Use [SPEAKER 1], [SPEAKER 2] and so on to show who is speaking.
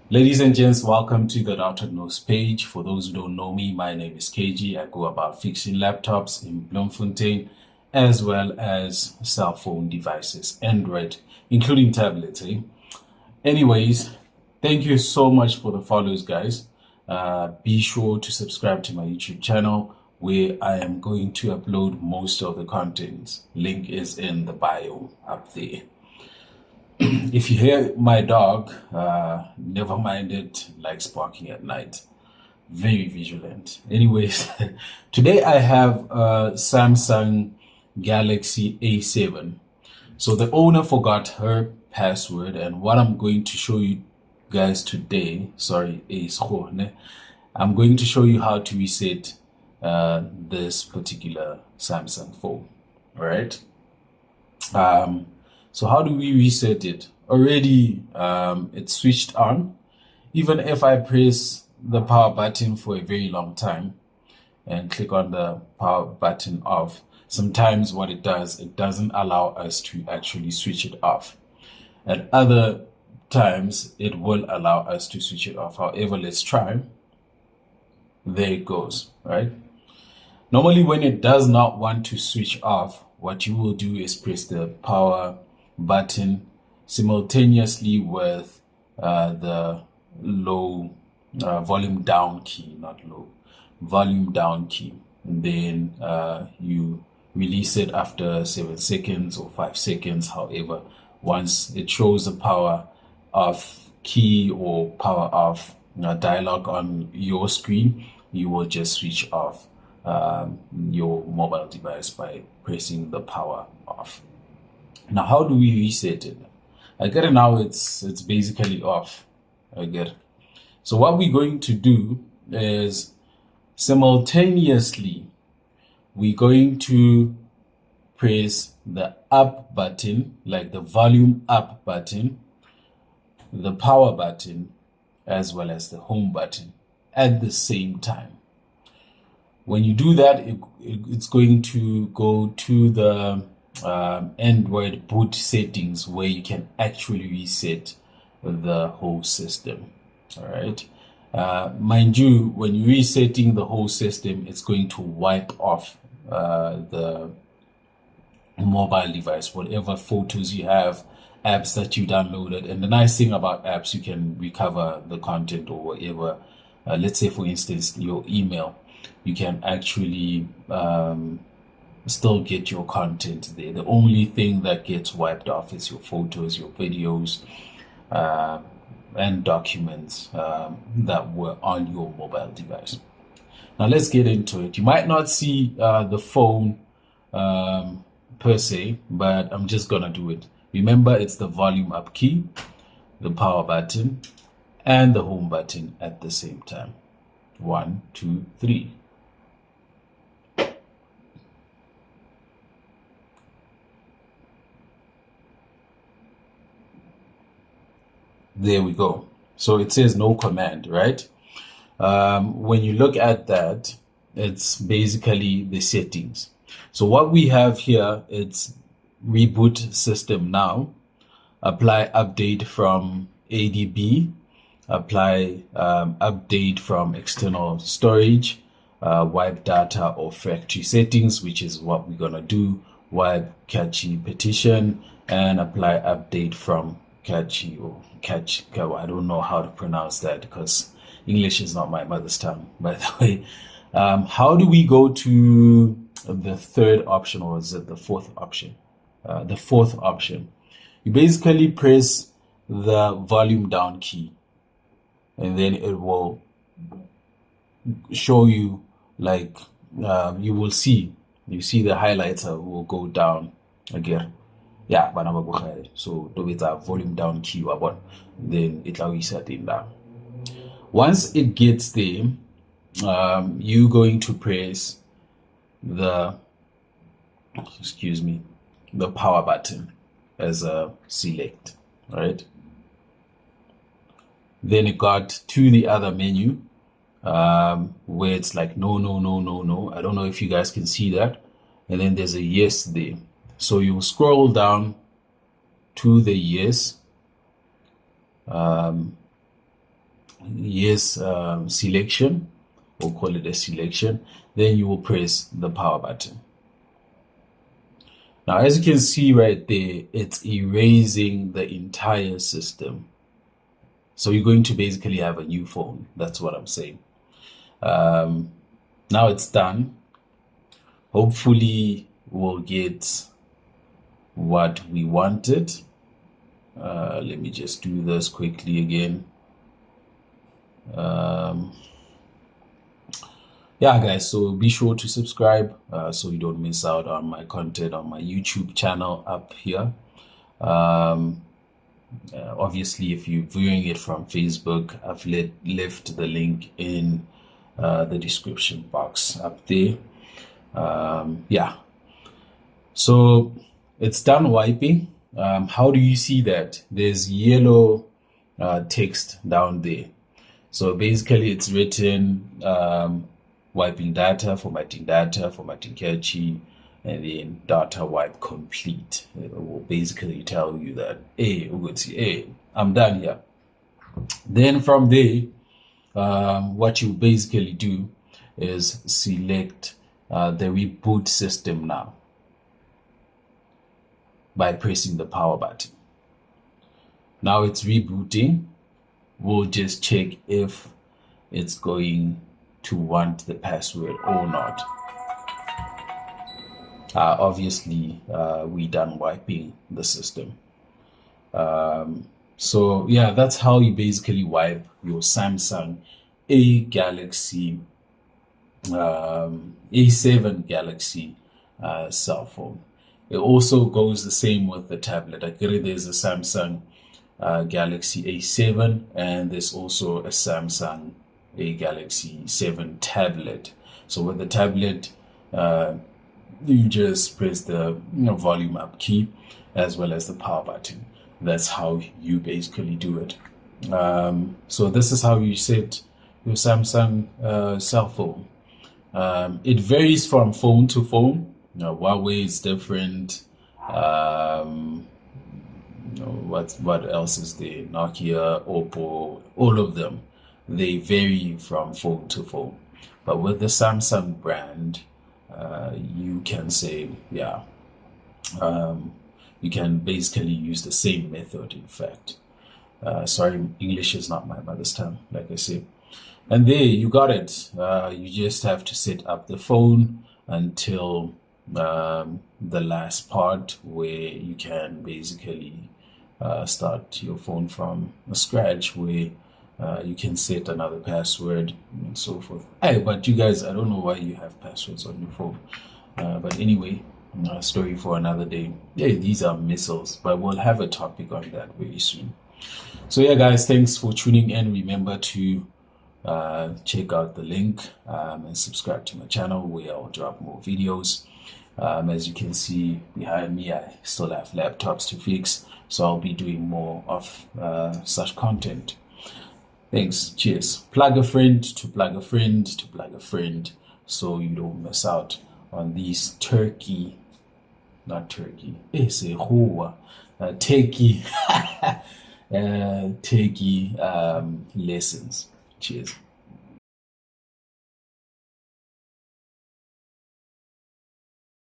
[SPEAKER 1] Ladies and gents, welcome to the Dr. Knows page. For those who don't know me, my name is KG. I go about fixing laptops in Bloemfontein as well as cell phone devices, Android, including tablets. Anyways, thank you so much for the follows, guys. Be sure to subscribe to my YouTube channel where I am going to upload most of the content. Link is in the bio up there. If you hear my dog, never mind it likes barking at night. Very vigilant. Anyways, today I have a Samsung Galaxy A7. So the owner forgot her password, and what I'm going to show you guys today, sorry, I'm going to show you how to reset this particular Samsung phone. All right. So how do we reset it? Already, it's switched on. Even if I press the power button for a very long time and click on the power button off, sometimes what it does, it doesn't allow us to actually switch it off. At other times, it will allow us to switch it off. However, let's try. There it goes, right? Normally, when it does not want to switch off, what you will do is press the power button simultaneously with the low volume down key, not low, volume down key. And then you release it after 7 seconds or 5 seconds. However, once it shows the power off key or power off dialog on your screen, you will just switch off your mobile device by pressing the power off. Now, how do we reset it? I get it now. It's basically off. I get it. So what we're going to do is simultaneously we're going to press the up button, like the volume up button, the power button, as well as the home button at the same time. When you do that, it's going to go to the Android boot settings where you can actually reset the whole system. All right. Mind you, when you're resetting the whole system, it's going to wipe off the mobile device, whatever photos you have, apps that you downloaded. And the nice thing about apps, you can recover the content or whatever. Let's say, for instance, your email. You can actually still get your content there. The only thing that gets wiped off is your photos, your videos, and documents that were on your mobile device. Now let's get into it. You might not see the phone per se, but I'm just gonna do it. Remember, it's the volume up key, the power button, and the home button at the same time. 1, 2, 3. There we go. So it says no command, right? When you look at that, it's basically the settings. So what we have here, it's reboot system now, apply update from ADB, apply update from external storage, wipe data or factory settings, which is what we're gonna do, wipe cache petition, and apply update from cache or catch. I don't know how to pronounce that because English is not my mother's tongue, by the way. How do we go to the third option, or is it the fourth option? The fourth option. You basically press the volume down key, and then it will show you, like, you will see, the highlighter will go down again. Yeah, so with a volume down key, then it will reset it down. Once it gets there, you're going to press the power button as a select, right? Then it got to the other menu where it's like no. I don't know if you guys can see that. And then there's a yes there. So you scroll down to the yes. yes, selection, we'll call it a selection, then you will press the power button. Now, as you can see right there, it's erasing the entire system. So you're going to basically have a new phone. That's what I'm saying. Now it's done. Hopefully we'll get what we wanted. Let me just do this quickly again. Yeah, guys, so be sure to subscribe so you don't miss out on my content on my YouTube channel up here. Obviously, if you're viewing it from Facebook, I've left the link in the description box up there. Yeah, so it's done wiping. How do you see that? There's yellow text down there. So basically it's written wiping data, formatting cache, and then data wipe complete. It will basically tell you that, hey, I'm done here. Then from there, what you basically do is select the reboot system now by pressing the power button. Now it's rebooting. We'll just check if it's going to want the password or not. Obviously, we done wiping the system. So yeah, that's how you basically wipe your Samsung A7 Galaxy cell phone. It also goes the same with the tablet. I get it, there's a Samsung Galaxy A7 and there's also a Samsung Galaxy 7 tablet. So with the tablet, you just press the volume up key as well as the power button. That's how you basically do it. So this is how you set your Samsung cell phone. It varies from phone to phone. Huawei is different. What else is there? Nokia, Oppo, all of them. They vary from phone to phone. But with the Samsung brand, you can say, yeah, you can basically use the same method, in fact. Sorry, English is not my mother's tongue, like I said. And there, you got it. You just have to set up the phone until the last part where you can basically start your phone from scratch, where you can set another password and so forth. Hey, but you guys, I don't know why you have passwords on your phone. But anyway, story for another day. Yeah, these are missiles, but we'll have a topic on that very soon. So yeah, guys, thanks for tuning in. Remember to check out the link and subscribe to my channel where I'll drop more videos. As you can see behind me, I still have laptops to fix, so I'll be doing more of such content. Thanks. Cheers. Plug a friend to plug a friend to plug a friend so you don't miss out on these techie lessons. Cheers.